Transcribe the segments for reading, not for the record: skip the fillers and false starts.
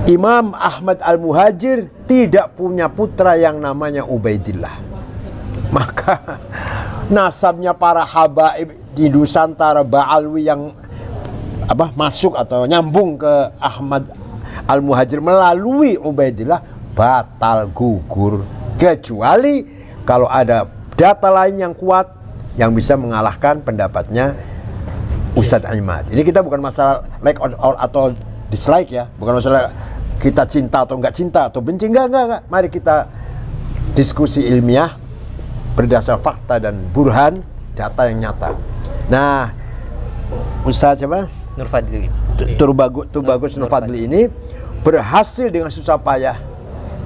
Imam Ahmad Al-Muhajir tidak punya putra yang namanya Ubaidillah. Maka nasabnya para habaib di Nusantara Ba'alwi yang masuk atau nyambung ke Ahmad Al-Muhajir melalui Ubaidillah batal gugur, kecuali kalau ada data lain yang kuat yang bisa mengalahkan pendapatnya Ustadz Imad. Ini kita bukan masalah like atau dislike ya, bukan masalah kita cinta atau enggak cinta atau benci, enggak. Mari kita diskusi ilmiah berdasar fakta dan burhan, data yang nyata. Nah, Ustadz siapa? Nur Fadli. Tubagus Nur Fadli ini berhasil dengan susah payah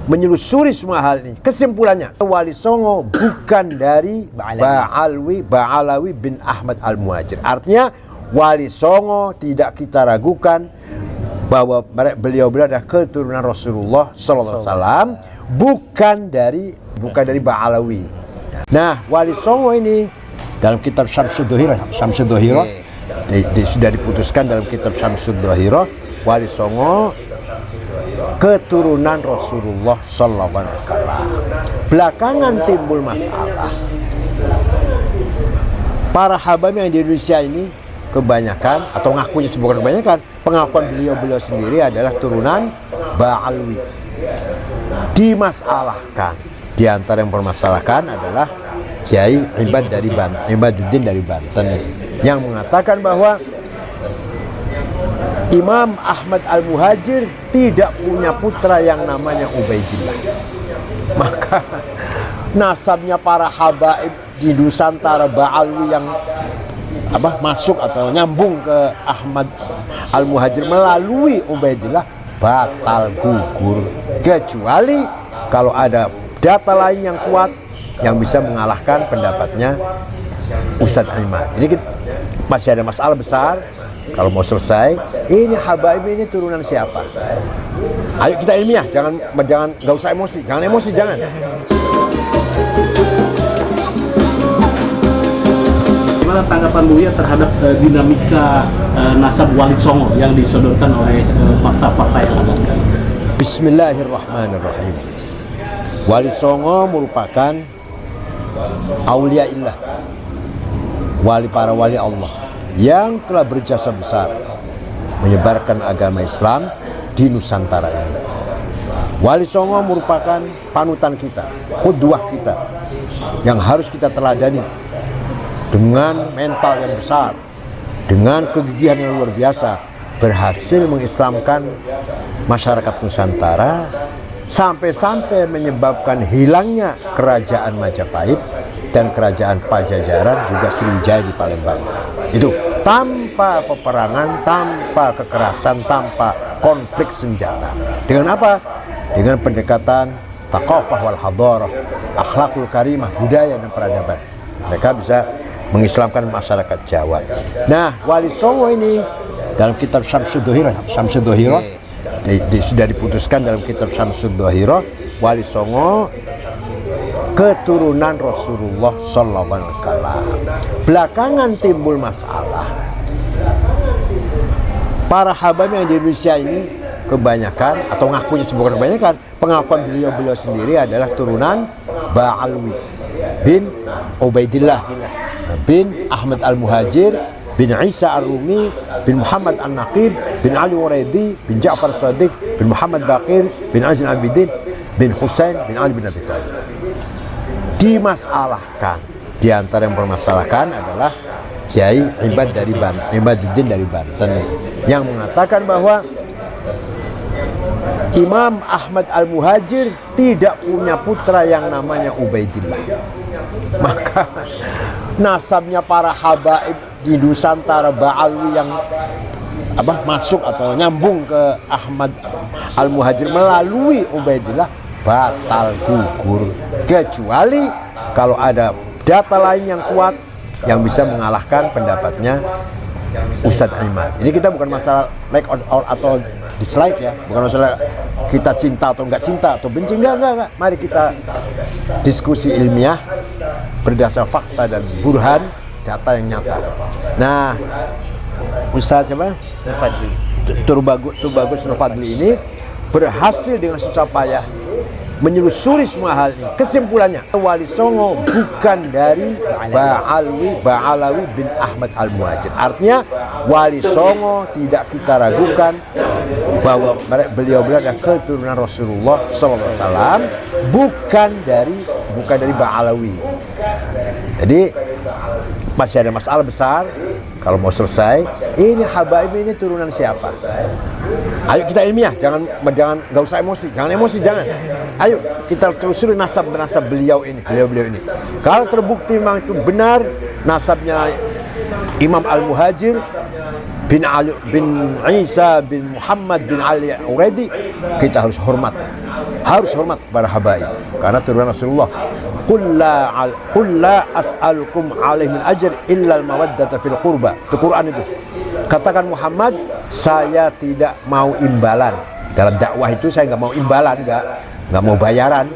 menyelusuri semua hal ini. Kesimpulannya, Wali Songo bukan dari Ba'alawi bin Ahmad Al-Muhajir. Artinya Wali Songo tidak kita ragukan bahwa beliau adalah keturunan Rasulullah Sallallahu Alaihi Wasallam, bukan dari Ba'alawi. Nah, Wali Songo ini dalam kitab Syamsud Dohirah sudah diputuskan dalam kitab Syamsud Dohirah, Wali Songo keturunan Rasulullah Sallallahu Alaihi Wasallam. Belakangan timbul masalah. Para habaib yang di Indonesia ini kebanyakan atau ngakunya bukan kebanyakan, pengakuan beliau sendiri adalah turunan Ba'alwi. Dimasalahkan, di antara yang permasalahkan adalah Kiai Ibaduddin dari Banten yang mengatakan bahwa Imam Ahmad Al-Muhajir tidak punya putra yang namanya Ubaidillah. Maka nasabnya para habaib di Nusantara Ba'alwi yang masuk atau nyambung ke Ahmad Al-Muhajir melalui Ubaidillah batal gugur, kecuali kalau ada data lain yang kuat yang bisa mengalahkan pendapatnya Ustadz Imad. Ini masih ada masalah besar. Kalau mau selesai, ini habaib ini turunan siapa? Ayo kita ilmiah, jangan nggak usah emosi, jangan. Bagaimana tanggapan Buya terhadap dinamika nasab Wali Songo yang disodorkan oleh fakta-fakta yang ada? Bismillahirrahmanirrahim. Wali Songo merupakan aulia illah, para wali Allah yang telah berjasa besar menyebarkan agama Islam di Nusantara ini. Wali Songo merupakan panutan kita, qudwah kita yang harus kita teladani. Dengan mental yang besar, dengan kegigihan yang luar biasa, berhasil mengislamkan masyarakat Nusantara sampai menyebabkan hilangnya kerajaan Majapahit dan kerajaan Pajajaran, juga Sriwijaya di Palembang. Itu tanpa peperangan, tanpa kekerasan, tanpa konflik senjata. Dengan apa? Dengan pendekatan thaqafah wal hadarah, akhlakul karimah, budaya dan peradaban. Mereka bisa mengislamkan masyarakat Jawa. Nah, Wali Songo ini dalam kitab Syamsud Dohirah sudah diputuskan dalam kitab Syamsud Dohirah, Wali Songo keturunan Rasulullah Sallallahu Alaihi Wasallam. Belakangan timbul masalah. Para habaib yang di Indonesia ini kebanyakan atau ngakunya bukan kebanyakan, pengakuan beliau sendiri adalah turunan Ba'alwi bin Ubaidillah bin Ahmad Al-Muhajir bin Isa Ar-Rumi bin Muhammad An-Naqib bin Ali Waraidi bin Ja'far Shadiq bin Muhammad Baqir bin Azin Abidin bin Husain bin Ali bin Abi Thalib. Dimasalahkan, di antara yang permasalahkan adalah Kiai Ibaduddin dari Banten yang mengatakan bahwa Imam Ahmad Al-Muhajir tidak punya putra yang namanya Ubaidillah. Maka nasabnya para habaib di Nusantara Ba'alwi yang masuk atau nyambung ke Ahmad Al-Muhajir melalui Ubaidillah batal gugur, kecuali kalau ada data lain yang kuat yang bisa mengalahkan pendapatnya Ustadz Imad. Ini kita bukan masalah like atau dislike ya, bukan masalah kita cinta atau enggak cinta atau benci, enggak. Mari kita diskusi ilmiah berdasar fakta dan burhan, data yang nyata. Nah, Ustadz siapa? Nur Fadli. Tubagus Nur Fadli ini berhasil dengan susah payah menyelusuri semua hal ini. Kesimpulannya, Wali Songo bukan dari Ba'alawi bin Ahmad Al-Muhajir. Artinya Wali Songo tidak kita ragukan bahwa beliau adalah keturunan Rasulullah SAW, bukan dari Ba'alawi. Jadi masih ada masalah besar. Kalau mau selesai, ini Habaib ini turunan siapa? Ayo kita ilmiah, nggak usah emosi, jangan. Ayo kita telusuri nasab beliau ini. Kalau terbukti memang itu benar nasabnya Imam Al-Muhajir bin Ali bin Isa bin Muhammad bin Ali Uredi, kita harus hormat kepada Habaib karena turunan Rasulullah. Qul la as'alukum alaihi min ajr illa al-mawaddata fil qurba. Itu Quran itu. Katakan Muhammad, saya tidak mau imbalan. Dalam dakwah itu saya nggak mau imbalan, nggak mau bayaran.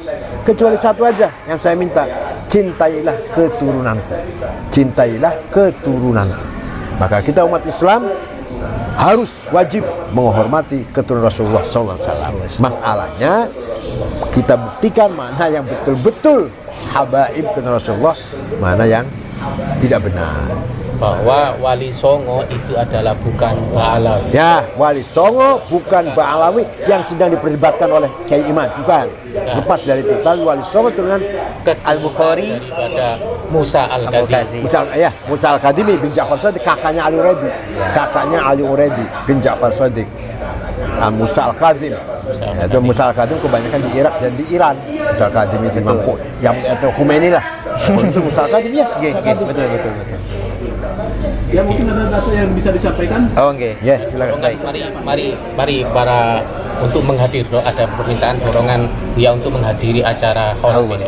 Kecuali satu aja yang saya minta, cintailah keturunanku. Maka kita umat Islam harus wajib menghormati keturunan Rasulullah SAW. Masalahnya kita buktikan mana yang betul-betul Habaib keturunan Rasulullah, mana yang tidak benar. Bahwa Wali Songo itu adalah bukan Ba'alawi. Ya, Wali Songo bukan Ba'alawi yang sedang diperdebatkan oleh Kiai Iman, bukan. Lepas dari itu, tapi Wali Songo turunan Al-Bukhari daripada Musa Al-Kadhimi. Musa Al-Kadhimi bin Ja'far Shadiq, kakaknya Ali Uredi bin Ja'far Shadiq. Musa Al-Kadhim. Itu Musa Al-Kadhim kebanyakan di Irak dan di Iran. Musa Al-Kadhim itu mampu yang itu Khomeini lah. Itu Musa Al-Kadhim ya. Betul. Ya mungkin ada data yang bisa disampaikan. Oh oke. Ya, silakan. Mari para untuk menghadir, ada permintaan dorongan ya untuk menghadiri acara haul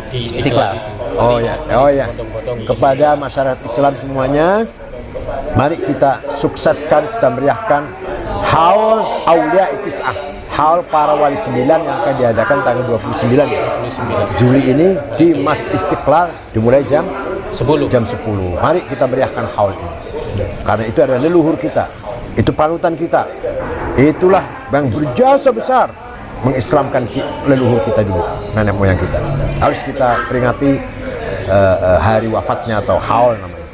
di Istiqlal. Oh ya. Kepada masyarakat Islam semuanya, mari kita sukseskan, kita meriahkan haul Aulia Itis'ah, haul para wali 9 yang akan diadakan tanggal 29 Juli ini di Masjid Istiqlal, dimulai jam 10. Mari kita meriahkan haul ini. Karena itu adalah leluhur kita, itu panutan kita, itulah yang berjasa besar mengislamkan leluhur kita dulu, nenek moyang kita. Harus kita peringati hari wafatnya atau haul namanya.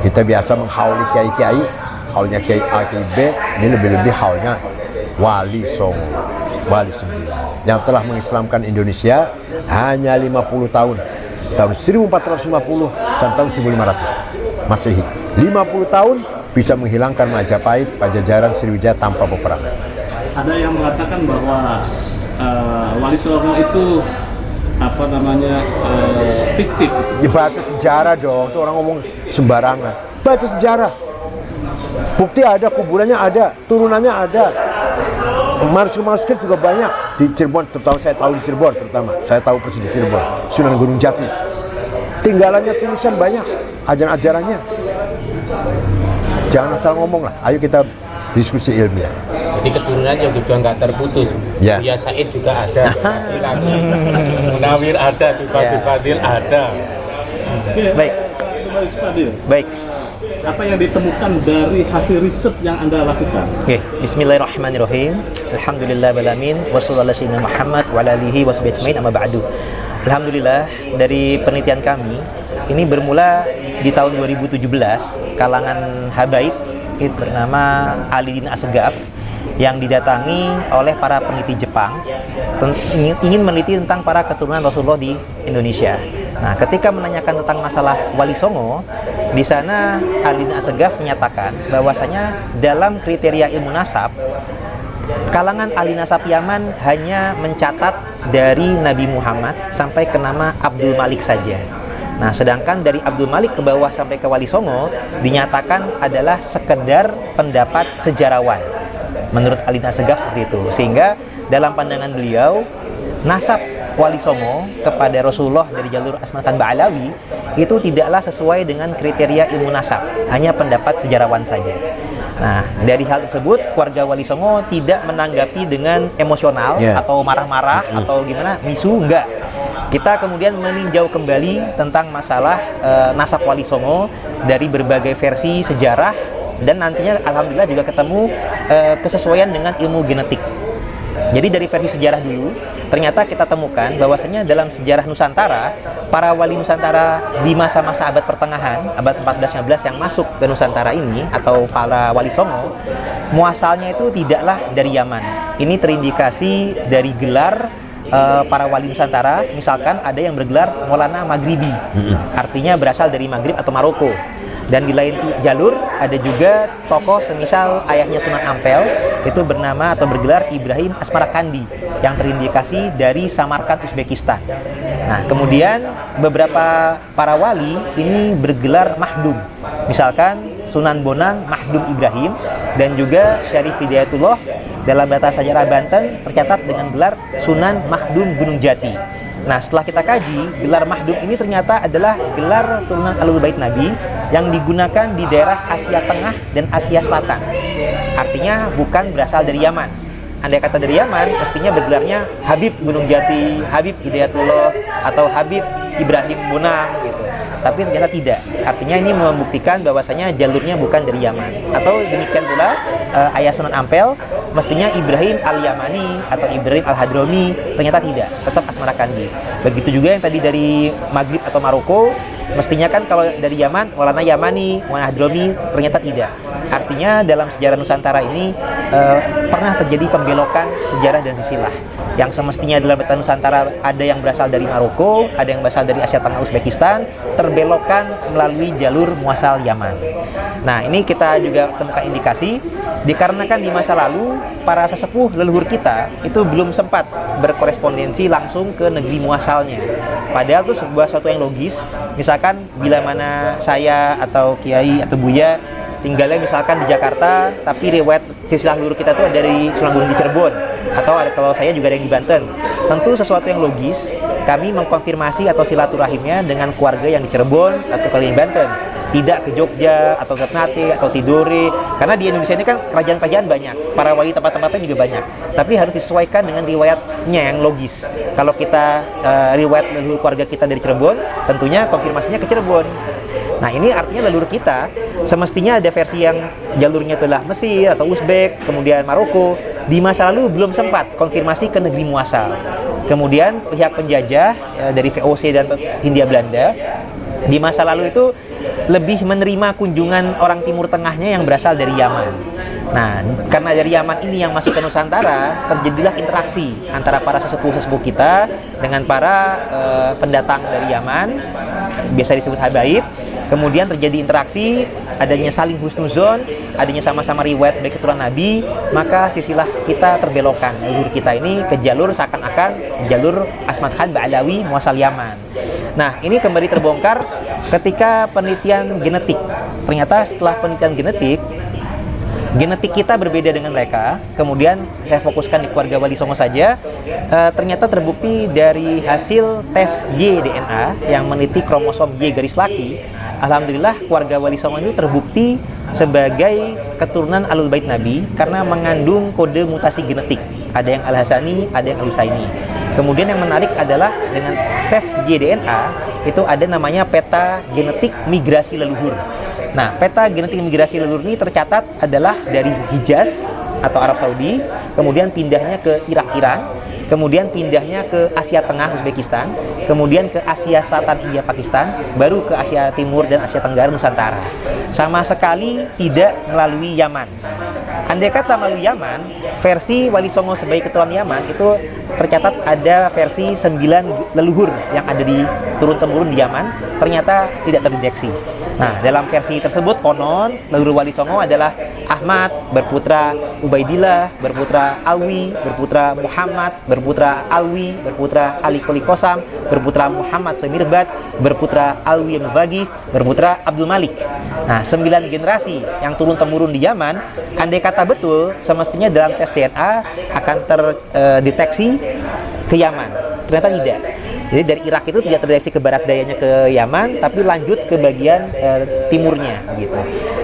Kita biasa menghauli kiai-kiai, haulnya Kiai A, Kiai B, ini lebih-lebih haulnya Wali Songo, Wali 9 yang telah mengislamkan Indonesia hanya 50 tahun. Tahun 1450 sampai tahun 1500 Masehi. 50 tahun bisa menghilangkan Majapahit, Pajajaran, Sriwijaya tanpa peperangan. Ada yang mengatakan bahwa Wali Songo itu fiktif. Ya, baca sejarah dong, tuh orang ngomong sembarangan. Baca sejarah. Bukti ada, kuburannya ada, turunannya ada. Manuskrip juga banyak di Cirebon, terutama saya tahu di Cirebon, saya tahu persis di Cirebon, Sunan Gunung Jati. Tinggalannya tulisan banyak, ajaran-ajarannya. Jangan asal ngomong lah. Ayo kita diskusi ilmiah. Jadi keturunannya juga nggak terputus. Ya. Buya Said juga ada, Munawir ada, Fadil ada. Baik. Apa yang ditemukan dari hasil riset yang Anda lakukan? Oke, bismillahirrahmanirrahim. Alhamdulillah balamin wassallallahu ala Muhammad wa ala alihi washabihi ajmain amma ba'du. Alhamdulillah, dari penelitian kami ini bermula di tahun 2017, kalangan habaib itu bernama Ali bin Asgaf yang didatangi oleh para peneliti Jepang ingin meneliti tentang para keturunan Rasulullah di Indonesia. Nah, ketika menanyakan tentang masalah Wali Songo, di sana Ali bin Asgaf menyatakan bahwasanya dalam kriteria ilmu nasab, kalangan ahli nasab Yaman hanya mencatat dari Nabi Muhammad sampai ke nama Abdul Malik saja. Nah, sedangkan dari Abdul Malik ke bawah sampai ke Wali Songo dinyatakan adalah sekedar pendapat sejarawan. Menurut Ali bin Asgaf seperti itu. Sehingga dalam pandangan beliau, nasab Wali Songo kepada Rasulullah dari jalur Asmakan Ba'alawi itu tidaklah sesuai dengan kriteria ilmu nasab, hanya pendapat sejarawan saja. Nah, dari hal tersebut keluarga Wali Songo tidak menanggapi dengan emosional atau marah-marah atau gimana, misu, enggak. Kita kemudian meninjau kembali tentang masalah nasab Wali Songo dari berbagai versi sejarah dan nantinya alhamdulillah juga ketemu kesesuaian dengan ilmu genetik. Jadi dari versi sejarah dulu, ternyata kita temukan bahwasanya dalam sejarah Nusantara, para wali Nusantara di masa-masa abad pertengahan, abad 14-15 yang masuk ke Nusantara ini, atau para wali songo, muasalnya itu tidaklah dari Yaman. Ini terindikasi dari gelar para wali Nusantara. Misalkan ada yang bergelar Maulana Maghribi, artinya berasal dari Maghrib atau Maroko. Dan di lain jalur ada juga tokoh semisal ayahnya Sunan Ampel, itu bernama atau bergelar Ibrahim Asmarakandi, yang terindikasi dari Samarkand, Uzbekistan. Nah, kemudian beberapa para wali ini bergelar Mahdum, misalkan Sunan Bonang Mahdum Ibrahim, dan juga Syarif Hidayatullah dalam data sejarah Banten tercatat dengan gelar Sunan Mahdum Gunung Jati. Nah, setelah kita kaji, gelar Mahdum ini ternyata adalah gelar turunan Ahlul Bait Nabi yang digunakan di daerah Asia Tengah dan Asia Selatan. Artinya bukan berasal dari Yaman. Andai kata dari Yaman, mestinya bergelarnya Habib Gunung Jati, Habib Hidayatullah, atau Habib Ibrahim Bonang gitu. Tapi ternyata tidak. Artinya ini membuktikan bahwasanya jalurnya bukan dari Yaman. Atau demikian pula ayah Sunan Ampel mestinya Ibrahim Al-Yamani atau Ibrahim Al-Hadrami, ternyata tidak, tetap Asmarakandi. Begitu juga yang tadi dari Maghrib atau Maroko, mestinya kan kalau dari Yaman Maulana Yamani, Maulana Hadrami, ternyata tidak. Artinya dalam sejarah Nusantara ini pernah terjadi pembelokan sejarah dan silsilah. Yang semestinya dalam peta Nusantara ada yang berasal dari Maroko, ada yang berasal dari Asia Tengah, Uzbekistan, terbelokkan melalui jalur muasal Yaman. Nah, ini kita juga temukan indikasi dikarenakan di masa lalu para sesepuh leluhur kita itu belum sempat berkorespondensi langsung ke negeri muasalnya. Padahal itu sebuah sesuatu yang logis. Misalkan bila mana saya atau Kiai atau Buya tinggalnya misalkan di Jakarta, tapi riwayat silsilah leluhur kita itu dari Sunan Gunung di Cirebon, atau ada kalau saya juga ada yang di Banten. Tentu sesuatu yang logis, kami mengkonfirmasi atau silaturahimnya dengan keluarga yang di Cirebon atau keluarga yang Banten, tidak ke Jogja atau ke Ternate atau Tidore, karena di Indonesia ini kan kerajaan-kerajaan banyak, para wali tempat-tempatnya juga banyak, tapi harus disesuaikan dengan riwayatnya yang logis. Kalau kita riwayat leluhur keluarga kita dari Cirebon, tentunya konfirmasinya ke Cirebon. Nah, ini artinya leluhur kita semestinya ada versi yang jalurnya adalah Mesir atau Uzbek, kemudian Maroko. Di masa lalu belum sempat konfirmasi ke negeri muasal. Kemudian pihak penjajah dari VOC dan Hindia Belanda di masa lalu itu lebih menerima kunjungan orang Timur Tengahnya yang berasal dari Yaman. Nah, karena dari Yaman ini yang masuk ke Nusantara, terjadilah interaksi antara para sesepuh-sesepuh kita dengan para pendatang dari Yaman, biasa disebut habaib. Kemudian terjadi interaksi, adanya saling husnuzon, adanya sama-sama riwayat sebagai keturunan Nabi, maka silsilah kita terbelokkan. Leluhur kita ini ke jalur seakan-akan jalur Asmat Khan Ba'alawi muasal Yaman. Nah, ini kembali terbongkar ketika penelitian genetik. Ternyata setelah penelitian genetik kita berbeda dengan mereka. Kemudian saya fokuskan di keluarga Wali Songo saja. Ternyata terbukti dari hasil tes Y-DNA yang meneliti kromosom Y garis laki. Alhamdulillah keluarga Wali Songo itu terbukti sebagai keturunan Ahlul Bait Nabi karena mengandung kode mutasi genetik. Ada yang Al-Hasani, ada yang Al-Husaini. Kemudian yang menarik adalah dengan tes Y-DNA itu ada namanya peta genetik migrasi leluhur. Nah, peta genetik migrasi leluhur ini tercatat adalah dari Hijaz atau Arab Saudi, kemudian pindahnya ke Irak-Iran, kemudian pindahnya ke Asia Tengah Uzbekistan, kemudian ke Asia Selatan India Pakistan, baru ke Asia Timur dan Asia Tenggara Nusantara. Sama sekali tidak melalui Yaman. Andai kata melalui Yaman, versi Wali Songo sebagai keturunan Yaman itu tercatat ada versi 9 leluhur yang ada di turun-temurun di Yaman, ternyata tidak terdeteksi. Nah, dalam versi tersebut konon leluhur Wali Songo adalah Ahmad berputra Ubaidillah, berputra Alwi, berputra Muhammad, berputra Alwi, berputra Ali Koli Kosam, berputra Muhammad Sumirbat, berputra Alwi Mubagi, berputra Abdul Malik. Nah, 9 generasi yang turun-temurun di Yaman, andai kata betul, semestinya dalam tes DNA akan terdeteksi ke Yaman. Ternyata tidak. Jadi dari Irak itu tidak terdeteksi ke barat dayanya ke Yaman, tapi lanjut ke bagian timurnya gitu.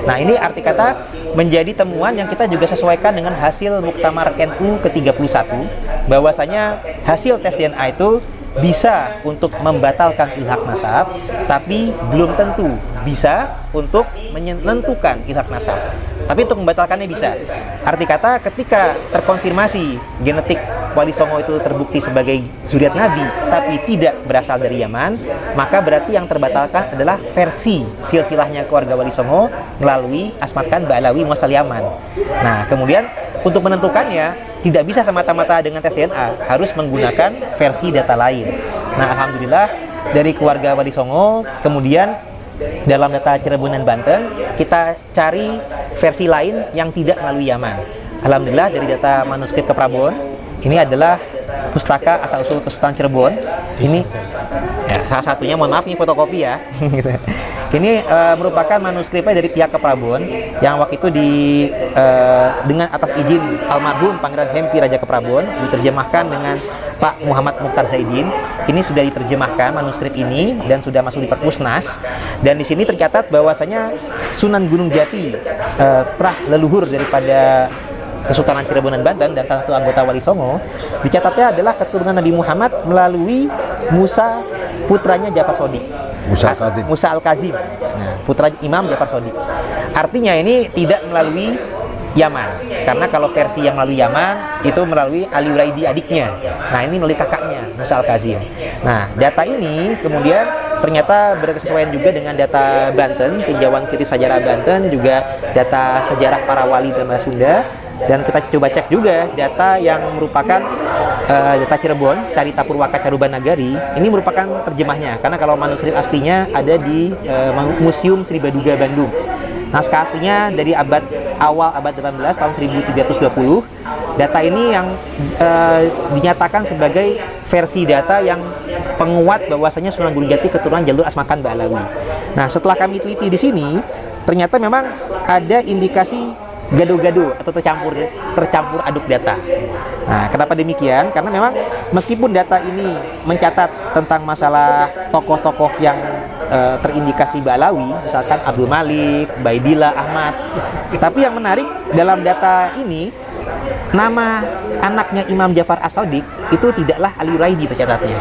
Nah, ini arti kata menjadi temuan yang kita juga sesuaikan dengan hasil Muktamar NU ke-31, bahwasanya hasil tes DNA itu bisa untuk membatalkan ilhaq nasab, tapi belum tentu bisa untuk menentukan ilhaq nasab. Tapi untuk membatalkannya bisa. Arti kata ketika terkonfirmasi genetik Wali Songo itu terbukti sebagai zuriat Nabi, tapi tidak berasal dari Yaman, maka berarti yang terbatalkan adalah versi silsilahnya keluarga Wali Songo melalui Asmat Khan Ba'alawi muasal Yaman. Nah, kemudian untuk menentukannya tidak bisa semata-mata dengan tes DNA, harus menggunakan versi data lain. Nah, alhamdulillah dari keluarga Wali Songo, kemudian dalam data Cirebon dan Banten, kita cari versi lain yang tidak melalui Yaman. Alhamdulillah dari data manuskrip ke Prabon, ini adalah pustaka asal-usul Kesultanan Cirebon. Ini ya, salah satunya, mohon maaf ini fotokopi ya. Ini merupakan manuskripnya dari pihak Keprabon yang waktu itu dengan atas izin almarhum Pangeran Hempi Raja Keprabon diterjemahkan dengan Pak Muhammad Mukhtar Zaidin. Ini sudah diterjemahkan manuskrip ini dan sudah masuk di Perpusnas. Dan di sini tercatat bahwasanya Sunan Gunung Jati terah leluhur daripada Kesultanan Cirebon dan Banten dan salah satu anggota Wali Songo, dicatatnya adalah keturunan Nabi Muhammad melalui Musa putranya Ja'far Shadiq. Musa Al-Kazim. Nah, putra Imam Ja'far Shadiq. Artinya ini tidak melalui Yaman. Karena kalau versi yang melalui Yaman itu melalui Ali Uraidi adiknya. Nah, ini melalui kakaknya Musa Al-Kazim. Nah, data ini kemudian ternyata berkesesuaian juga dengan data Banten, tinjauan kritis sejarah Banten, juga data sejarah para wali dan Sunda. Dan kita coba cek juga data yang merupakan data Cirebon, Carita Purwaka Caruban Nagari. Ini merupakan terjemahnya, karena kalau manuskrip aslinya ada di Museum Sri Baduga Bandung. Naskah aslinya dari awal abad 18 tahun 1320. Data ini yang dinyatakan sebagai versi data yang penguat bahwasanya Sunan Gunung Jati keturunan jalur Asmat Khan Ba'alawi. Nah, setelah kami teliti di sini, ternyata memang ada indikasi gado-gado atau tercampur aduk data. Nah, kenapa demikian? Karena memang meskipun data ini mencatat tentang masalah tokoh-tokoh yang terindikasi Ba'alawi, misalkan Abdul Malik, Baidillah, Ahmad, tapi yang menarik dalam data ini, nama anaknya Imam Ja'far As-Shadiq itu tidaklah Ali Uraidi tercatatnya.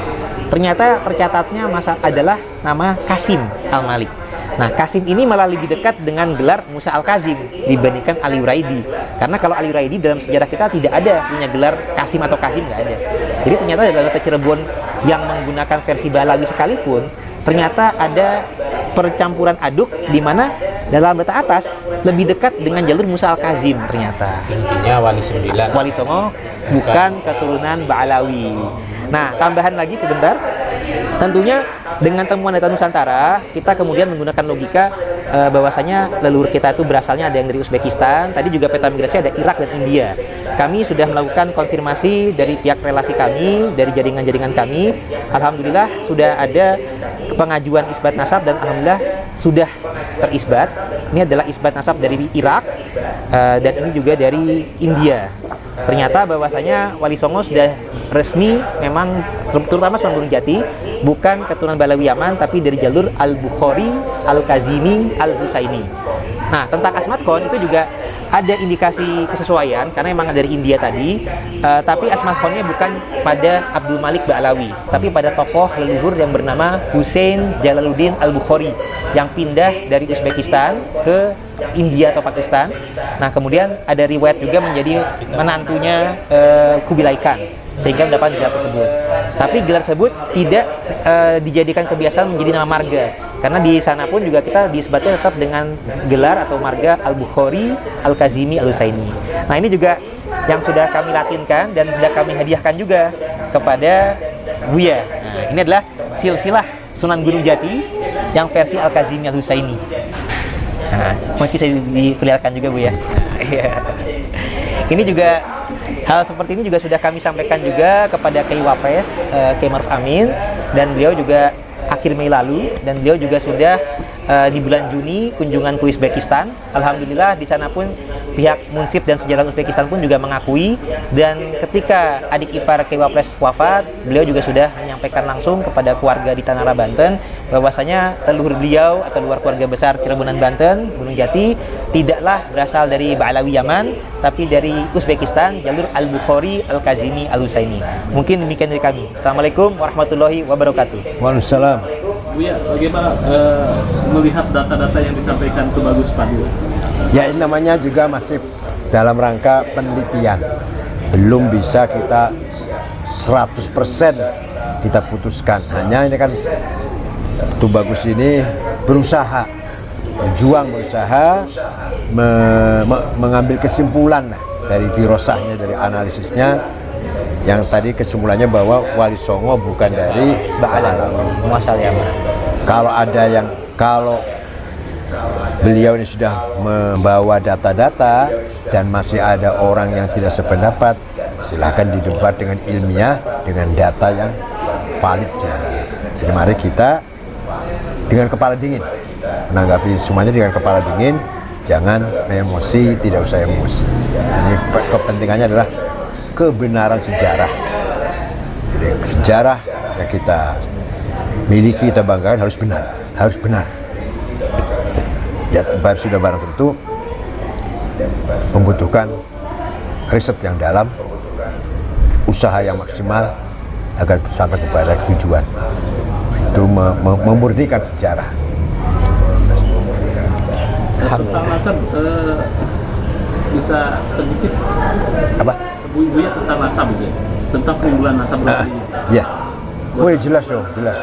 Ternyata tercatatnya adalah nama Qasim Al-Malik. Nah, Qasim ini malah lebih dekat dengan gelar Musa Al-Kazim dibandingkan Ali Uraidi. Karena kalau Ali Uraidi dalam sejarah kita tidak ada punya gelar Qasim atau Qasim, nggak ada. Jadi ternyata dalam data Cirebon yang menggunakan versi Ba'alawi sekalipun, ternyata ada percampuran aduk di mana dalam data atas lebih dekat dengan jalur Musa Al-Kazim ternyata. Intinya Wali 9. Wali Songo bukan keturunan Ba'alawi. Nah, tambahan lagi sebentar. Tentunya dengan temuan data Nusantara, kita kemudian menggunakan logika bahwasanya leluhur kita itu berasalnya ada yang dari Uzbekistan, tadi juga peta migrasi ada Irak dan India. Kami sudah melakukan konfirmasi dari pihak relasi kami, dari jaringan-jaringan kami. Alhamdulillah sudah ada pengajuan isbat nasab dan alhamdulillah sudah terisbat. Ini adalah isbat nasab dari Irak dan ini juga dari India. Ternyata bahwasanya Wali Songo sudah resmi memang, terutama Sunan Gunung Jati, bukan keturunan Ba'alawi Yaman, tapi dari jalur Al-Bukhari, Al-Kazimi, Al-Husaini. Nah, tentang Asmat Khan itu juga ada indikasi kesesuaian, karena memang dari India tadi, tapi Asmat Khan-nya bukan pada Abdul Malik Ba'alawi, tapi pada tokoh leluhur yang bernama Hussein Jalaluddin Al-Bukhari, yang pindah dari Uzbekistan ke India atau Pakistan. Nah, kemudian ada riwayat juga menjadi menantunya Kubilai Khan, sehingga mendapat gelar tersebut. Tapi gelar tersebut tidak dijadikan kebiasaan menjadi nama marga, karena di sana pun juga kita disebutnya tetap dengan gelar atau marga Al-Bukhari, Al-Kazimi, Al-Husaini. Nah, ini juga yang sudah kami latinkan dan sudah kami hadiahkan juga kepada Buya. Nah, ini adalah silsilah Sunan Gunung Jati yang versi Al-Kazimi, Al-Husaini. Nah, mungkin bisa diperlihatkan juga, Bu ya. Ini juga hal seperti ini juga sudah kami sampaikan juga kepada Kiai Wapres, Kiai Maruf Amin, dan beliau juga akhir Mei lalu, dan beliau juga sudah di bulan Juni kunjungan ke Uzbekistan. Alhamdulillah di sana pun pihak Munsif dan Sejarah Uzbekistan pun juga mengakui, dan ketika adik ipar Kiai Wapres wafat, beliau juga sudah menyampaikan langsung kepada keluarga di Tanara, Banten, bahwasanya leluhur beliau atau luar keluarga besar Cirebunan, Banten, Gunung Jati, tidaklah berasal dari Ba'alawi Yaman, tapi dari Uzbekistan, jalur Al-Bukhari, Al-Kazimi, Al-Husaini. Mungkin demikian dari kami. Assalamualaikum warahmatullahi wabarakatuh. Waalaikumsalam. Buya, bagaimana melihat data-data yang disampaikan ke Bagus Padu? Ya, ini namanya juga masih dalam rangka penelitian. Belum bisa kita 100% kita putuskan. Hanya ini kan Bagus ini berusaha, berusaha mengambil kesimpulan dari dirosahnya, dari analisisnya, yang tadi kesimpulannya bahwa Wali Songo bukan dari Ba'alawi, Muasal Yaman. Kalau beliau ini sudah membawa data-data dan masih ada orang yang tidak sependapat, silahkan didebat dengan ilmiah, dengan data yang valid. Jadi mari kita dengan kepala dingin menanggapi semuanya, dengan kepala dingin, jangan emosi, tidak usah emosi. Ini kepentingannya adalah kebenaran sejarah. Jadi sejarah yang kita miliki, kita banggakan harus benar. Ya, sudah barang tentu membutuhkan riset yang dalam, usaha yang maksimal agar sampai kepada tujuan. Itu memurnikan sejarah. Tentang nasab, bisa sedikit Apa? Buya tentang nasab gitu ya? Tentang peninggalan nasab Rasulullah. Ya. Oh, jelas dong, jelas.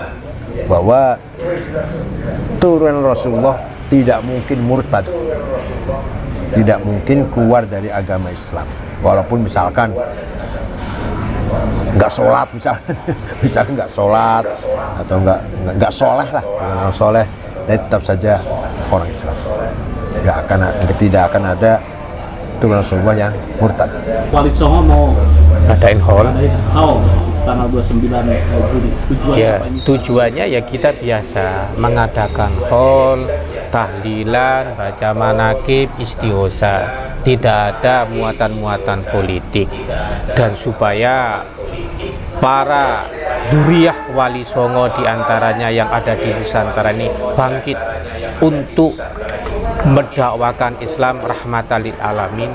Bahwa turunan Rasulullah tidak mungkin murtad, tidak mungkin keluar dari agama Islam. Walaupun misalkan nggak sholat, misalkan nggak sholat atau nggak soleh lah, orang soleh, dia tetap saja orang Islam. Tidak akan ada turunan Rasulullah yang murtad. Wali Songo mau Adain hall. Tanggal 29 Juli. Tujuannya ya kita biasa mengadakan haul, tahlilan, baca manakib, istighosa. Tidak ada muatan-muatan politik, dan supaya para zuriyah Wali Songo diantaranya yang ada di Nusantara ini bangkit untuk mendakwakan Islam rahmatan lil alamin,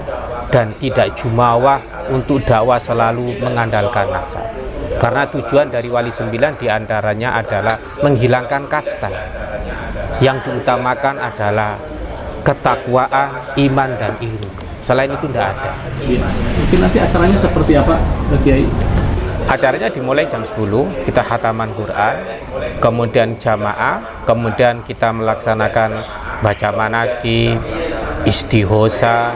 dan tidak jumawah untuk dakwah selalu mengandalkan nasab. Karena tujuan dari Wali 9 diantaranya adalah menghilangkan kasta. Yang diutamakan adalah ketakwaan, iman, dan ilmu. Selain itu tidak ada. Ya. Mungkin nanti acaranya seperti apa, Kiai? Acaranya dimulai jam 10, kita khataman Quran, kemudian jamaah, kemudian kita melaksanakan baca manakib, istighosa,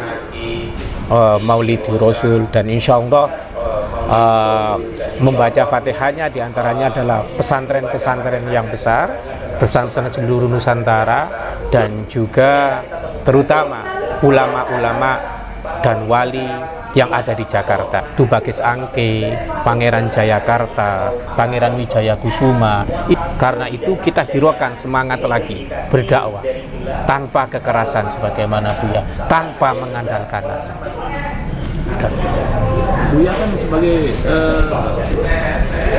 Maulidi Rasul, dan insya Allah membaca Fatihahnya diantaranya adalah pesantren-pesantren yang besar, pesantren seluruh Nusantara, dan juga terutama ulama-ulama dan wali yang ada di Jakarta. Tubagis Angke, Pangeran Jayakarta, Pangeran Wijaya Kusuma. Karena itu kita hiraukan semangat lagi berdakwah tanpa kekerasan sebagaimana Buya, tanpa mengandalkan nasab. Buya kan sebagai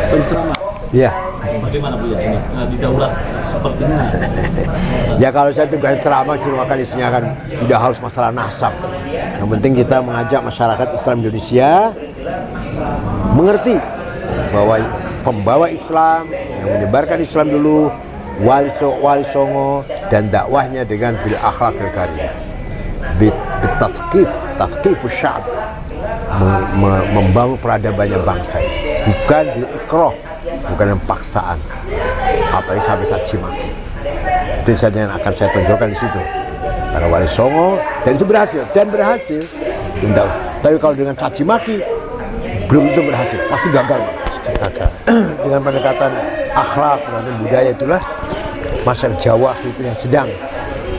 penceramah. Iya. Bagaimana Buya ini didaulat seperti ini? Ya, kalau saya tugas ceramah cuma kan isinya kan tidak harus masalah nasab. Yang penting kita mengajak masyarakat Islam Indonesia mengerti bahwa pembawa Islam yang menyebarkan Islam dulu, Wali Songo, dan dakwahnya dengan bil akhlaqil karimah, tathqifus sya'b, membangun peradabannya bangsa, bukan bil ikrah, bukan dengan paksaan, apalagi sampai caci maki. Itu saja yang akan saya tunjukkan di situ. Karena Wali Songo, dan itu berhasil. Tapi kalau dengan caci maki belum tentu berhasil, pasti gagal. Dengan pendekatan akhlak dan budaya, itulah masyarakat Jawa itu yang sedang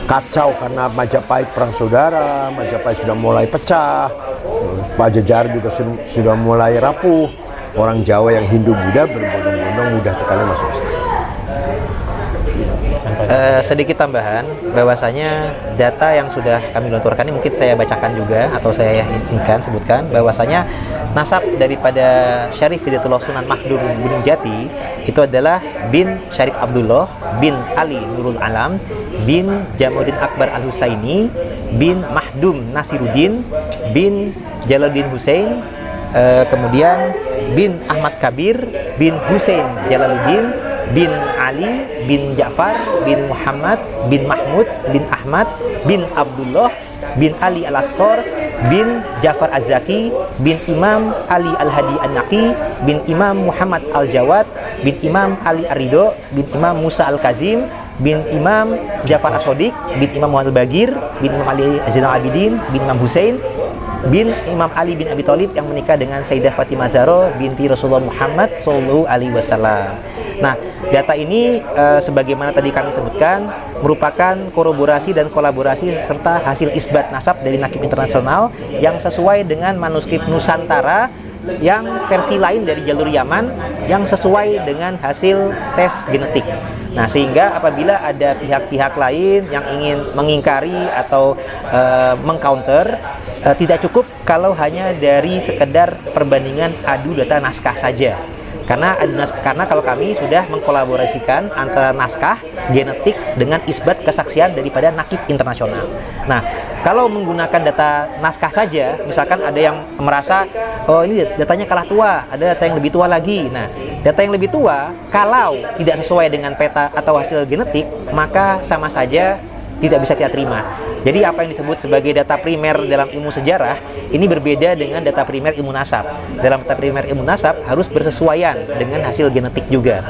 kacau karena Majapahit perang saudara, Majapahit sudah mulai pecah, Pajajaran juga sudah mulai rapuh. Orang Jawa yang Hindu Buddha berbondong-bondong mudah sekali masuk Islam. Dan Sedikit tambahan, bahwasanya data yang sudah kami lontorkan ini mungkin saya bacakan juga atau saya sebutkan bahwasanya nasab daripada Syarif Hidayatullah Sunan Mahdum Gunung Jati itu adalah bin Syarif Abdullah bin Ali Nurul Alam bin Jamaluddin Akbar Al-Husaini bin Mahdum Nasiruddin bin Jalaluddin Husain, kemudian bin Ahmad Kabir bin Husain Jalaluddin bin Ali bin Ja'far bin Muhammad bin Mahmud bin Ahmad bin Abdullah bin Ali Al-Asqar bin Ja'far Az-Zaki bin Imam Ali Al-Hadi An-Naqi bin Imam Muhammad Al-Jawad bin Imam Ali Ar-Ridho bin Imam Musa Al-Kazim bin Imam Ja'far As-Sodiq bin Imam Muhammad Al-Bagir bin Imam Ali Zainal Abidin bin Imam Husain bin Imam Ali bin Abi Thalib yang menikah dengan Sayyidah Fatimah Zahra binti Rasulullah Muhammad Sallallahu Alaihi Wasallam. Nah, data ini sebagaimana tadi kami sebutkan merupakan kolaborasi dan kolaborasi serta hasil isbat nasab dari Nakib Internasional yang sesuai dengan manuskrip Nusantara yang versi lain dari jalur Yaman yang sesuai dengan hasil tes genetik. Nah, sehingga apabila ada pihak-pihak lain yang ingin mengingkari atau mengcounter, tidak cukup kalau hanya dari sekedar perbandingan adu data naskah saja. Karena kalau kami sudah mengkolaborasikan antara naskah genetik dengan isbat kesaksian daripada Nakib Internasional. Nah, kalau menggunakan data naskah saja, misalkan ada yang merasa, oh ini datanya kalah tua, ada data yang lebih tua lagi. Nah, data yang lebih tua, kalau tidak sesuai dengan peta atau hasil genetik, maka sama saja tidak bisa kita terima. Jadi apa yang disebut sebagai data primer dalam ilmu sejarah ini berbeda dengan data primer ilmu nasab. Dalam data primer ilmu nasab harus bersesuaian dengan hasil genetik juga.